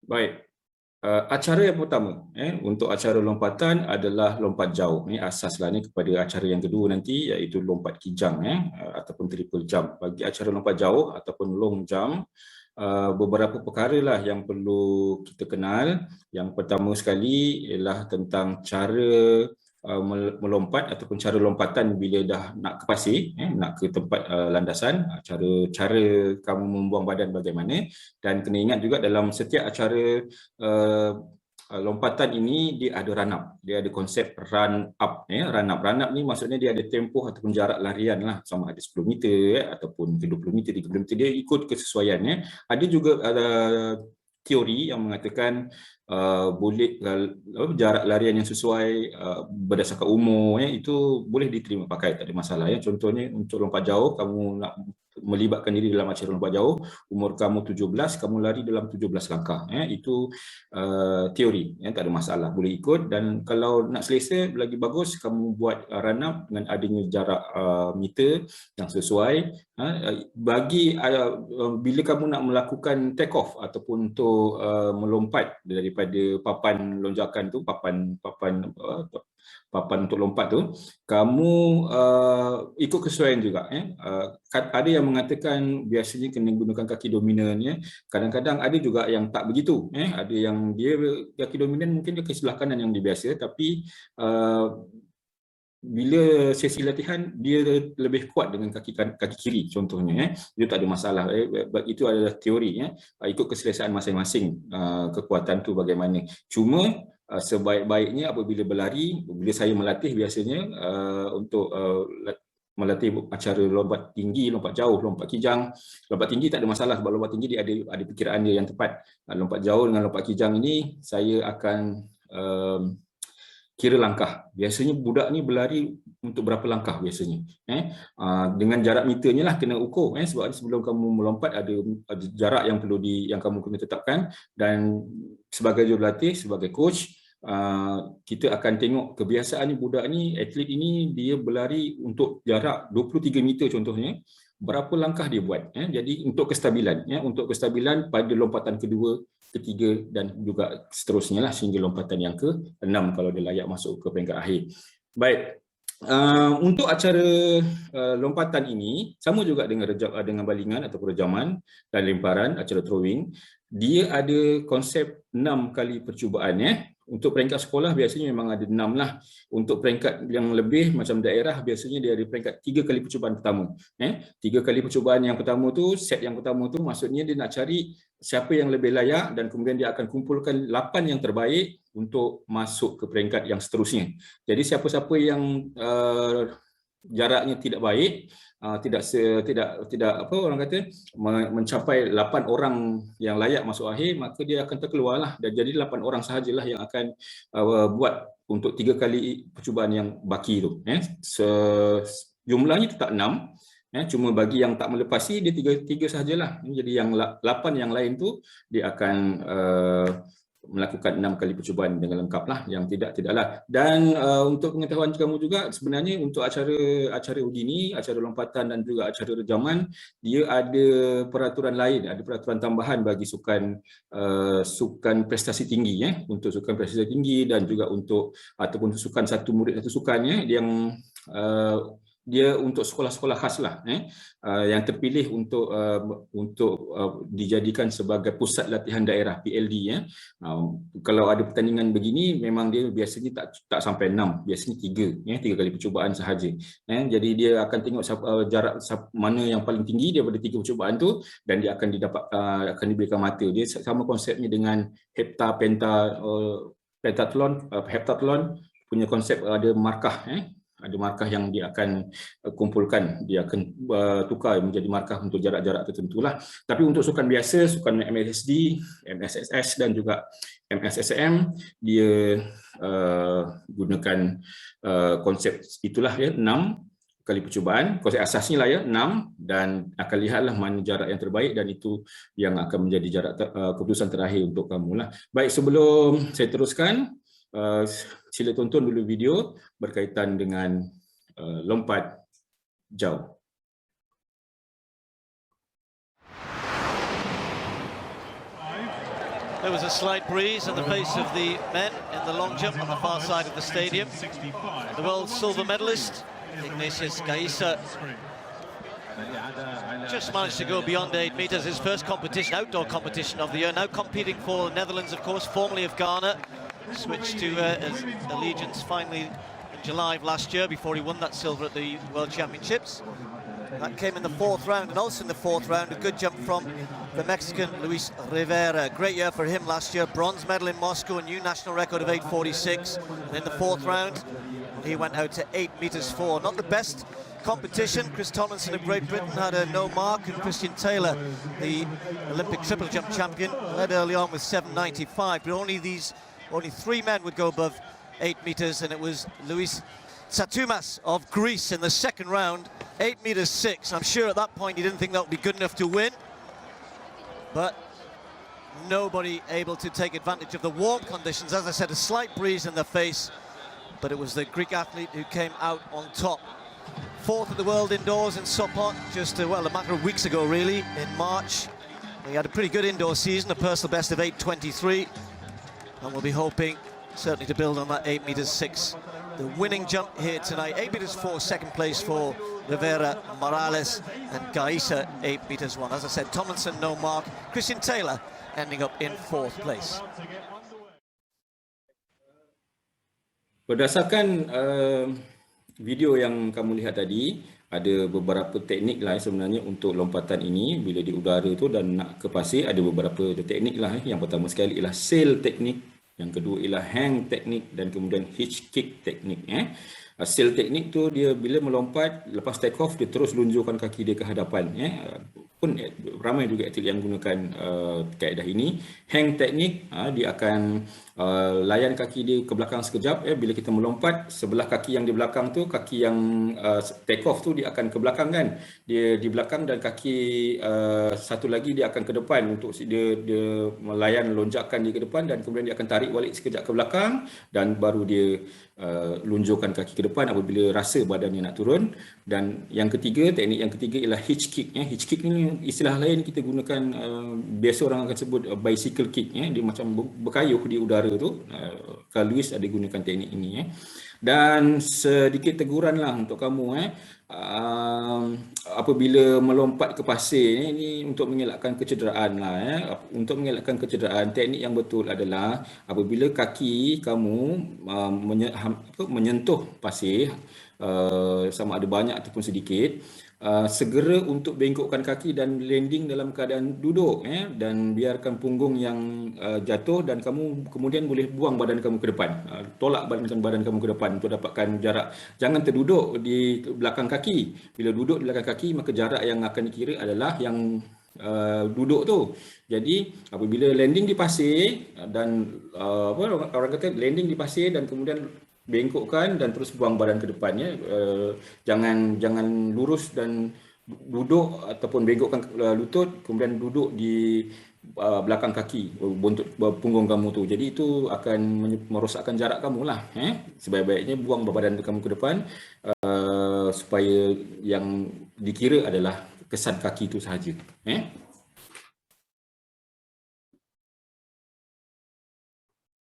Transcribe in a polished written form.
Baik. Acara yang pertama untuk acara lompatan adalah lompat jauh. Ini asaslah ni kepada acara yang kedua nanti, iaitu lompat kijang ataupun triple jump. Bagi acara lompat jauh ataupun long jump, beberapa perkara lah yang perlu kita kenal. Yang pertama sekali ialah tentang cara melompat ataupun cara lompatan bila dah nak ke pasir, nak ke tempat landasan, cara kamu membuang badan bagaimana. Dan kena ingat juga dalam setiap acara lompatan ini dia ada run up, dia ada konsep run up. Run up ni maksudnya dia ada tempoh ataupun jarak larian lah, sama ada 10 meter ataupun 20 meter, 30 meter, dia ikut kesesuaian. Ada juga teori yang mengatakan boleh jarak larian yang sesuai berdasarkan umur, itu boleh diterima pakai, tak ada masalah. Contohnya untuk lompat jauh, kamu nak melibatkan diri dalam acara lompat jauh, umur kamu 17, kamu lari dalam 17 langkah. Itu teori, tak ada masalah, boleh ikut. Dan kalau nak selesa lagi bagus, kamu buat run up dengan adanya jarak meter yang sesuai. Bagi bila kamu nak melakukan take off ataupun untuk melompat daripada papan lonjakan tu, papan untuk lompat tu, kamu ikut kesesuaian juga. Ada yang mengatakan biasanya kena gunakan kaki dominan. Kadang-kadang ada juga yang tak begitu. Ada yang dia kaki dominan mungkin dia ke sebelah kanan yang dia biasa, tapi bila sesi latihan dia lebih kuat dengan kaki kiri contohnya, itu tak ada masalah. Itu adalah teori, ikut keselesaan masing-masing kekuatan tu bagaimana. Cuma sebaik-baiknya apabila berlari, bila saya melatih biasanya untuk melatih acara lompat tinggi, lompat jauh, lompat kijang. Lompat tinggi tak ada masalah sebab lompat tinggi dia ada perkiraan dia yang tepat. Lompat jauh dengan lompat kijang ini saya akan kira langkah. Biasanya budak ni berlari untuk berapa langkah biasanya. Dengan jarak meternya lah kena ukur. Sebab sebelum kamu melompat ada jarak yang perlu yang kamu kena tetapkan. Dan sebagai jurulatih, sebagai coach, kita akan tengok kebiasaan budak ni, atlet ini, dia berlari untuk jarak 23 meter contohnya. Berapa langkah dia buat. Jadi untuk kestabilan, pada lompatan kedua, ketiga dan juga seterusnya lah sehingga lompatan yang ke-6 kalau dia layak masuk ke peringkat akhir. Baik, untuk acara lompatan ini sama juga dengan balingan atau rejaman dan lemparan, acara throwing. Dia ada konsep 6 kali percubaan. Untuk peringkat sekolah biasanya memang ada 6 lah. Untuk peringkat yang lebih macam daerah biasanya dia ada peringkat 3 kali percubaan pertama. 3 kali percubaan yang pertama tu, set yang pertama tu maksudnya dia nak cari siapa yang lebih layak dan kemudian dia akan kumpulkan 8 yang terbaik untuk masuk ke peringkat yang seterusnya. Jadi siapa-siapa yang jaraknya tidak baik, tidak apa orang kata mencapai 8 orang yang layak masuk akhir, maka dia akan terkeluarlah, dan jadi 8 orang sahajalah yang akan buat untuk 3 kali percubaan yang baki tu. Jumlahnya tetap 6. Cuma bagi yang tak melepasi dia 3 sahajalah. Jadi yang 8 yang lain tu dia akan melakukan 6 kali percubaan dengan lengkap lah, yang tidaklah. Dan untuk pengetahuan kamu juga, sebenarnya untuk acara uji ni, acara lompatan dan juga acara rejaman, dia ada peraturan lain, ada peraturan tambahan bagi sukan prestasi tinggi. Untuk sukan prestasi tinggi dan juga untuk ataupun sukan satu murid satu sukan, yang dia untuk sekolah-sekolah khas lah, yang terpilih untuk dijadikan sebagai pusat latihan daerah PLD. Kalau ada pertandingan begini memang dia biasanya tak sampai 6, biasanya 3 kali percubaan sahaja. Jadi dia akan tengok jarak mana yang paling tinggi daripada 3 percubaan tu, dan dia akan diberikan mata. Dia sama konsepnya dengan heptathlon punya konsep, ada markah. Ada markah yang dia akan kumpulkan, dia akan tukar menjadi markah untuk jarak-jarak tertentu lah. Tapi untuk sukan biasa, sukan MSSD, MSSS dan juga MSSM, dia gunakan konsep itulah, 6 kali percubaan. Konsep asasnya lah 6, dan akan lihatlah mana jarak yang terbaik, dan itu yang akan menjadi jarak keputusan terakhir untuk kamu lah. Baik, sebelum saya teruskan, sila tonton dulu video berkaitan dengan lompat jauh. There was a slight breeze in the face of the men in the long jump on the far side of the stadium. The world silver medalist, Ignatius Gaisa, just managed to go beyond 8 meters, his first competition, outdoor competition of the year. Now competing for the Netherlands, of course, formerly of Ghana. Switched to his allegiance finally in July of last year before he won that silver at the World Championships. That came in the 4th round, and also in the 4th round, a good jump from the Mexican Luis Rivera. Great year for him last year, bronze medal in Moscow, a new national record of 8:46. And in the 4th round, he went out to 8 meters 4. Not the best competition. Chris Tomlinson of Great Britain had a no mark, and Christian Taylor, the Olympic triple jump champion, led early on with 7:95. But only 3 men would go above 8 meters, and it was Luis Tsatoumas of Greece in the 2nd round, 8 meters 6. I'm sure at that point he didn't think that would be good enough to win, but nobody able to take advantage of the warm conditions. As I said, a slight breeze in the face, but it was the Greek athlete who came out on top. 4th at the world indoors in Sopot, just well, a matter of weeks ago really, in March. He had a pretty good indoor season, a personal best of 8:23, and we'll be hoping certainly to build on that 8 meters 6. The winning jump here tonight, 8 meters 4, 2nd place for Rivera, Morales, and Gaisa, 8 meters 1. As I said, Tomlinson no mark, Christian Taylor ending up in 4th place. Berdasarkan video yang kamu lihat tadi, ada beberapa teknik lah sebenarnya untuk lompatan ini bila di udara tu dan nak ke pasir. Ada beberapa teknik lah. Yang pertama sekali ialah sail teknik, yang kedua ialah hang teknik, dan kemudian hitch kick teknik. Sail teknik tu dia bila melompat, lepas take off dia terus lunjurkan kaki dia ke hadapan. Pun ramai juga atlet yang gunakan kaedah ini. Hang teknik, dia akan layan kaki dia ke belakang sekejap. Bila kita melompat, sebelah kaki yang di belakang tu, kaki yang take off tu dia akan ke belakang kan. Dia di belakang, dan kaki satu lagi dia akan ke depan untuk dia melayan lonjakan dia ke depan, dan kemudian dia akan tarik balik sekejap ke belakang, dan baru dia lunjurkan kaki ke depan apabila rasa badannya nak turun. Dan yang ketiga, teknik yang ketiga ialah hitch kick. Hitch kick ni istilah lain kita gunakan, biasa orang akan sebut bicycle kick. Dia macam berkayuh di udara tu. Carl Lewis ada gunakan teknik ini. Dan sedikit teguran lah untuk kamu. Apabila melompat ke pasir ni untuk mengelakkan kecederaan lah. Untuk mengelakkan kecederaan, teknik yang betul adalah apabila kaki kamu menyentuh pasir, sama ada banyak ataupun sedikit, segera untuk bengkokkan kaki dan landing dalam keadaan duduk, dan biarkan punggung yang jatuh, dan kamu kemudian boleh buang badan kamu ke depan, tolak badan kamu ke depan untuk dapatkan jarak. Jangan terduduk di belakang kaki. Bila duduk di belakang kaki, maka jarak yang akan dikira adalah yang duduk tu. Jadi apabila landing di pasir, dan orang kata landing di pasir dan kemudian bengkokkan dan terus buang badan ke depannya, jangan lurus dan duduk ataupun bengkokkan lutut kemudian duduk di belakang kaki, buntut punggung kamu tu. Jadi itu akan merosakkan jarak kamu lah. Sebaik-baiknya buang badan kamu ke depan, supaya yang dikira adalah kesan kaki itu sahaja.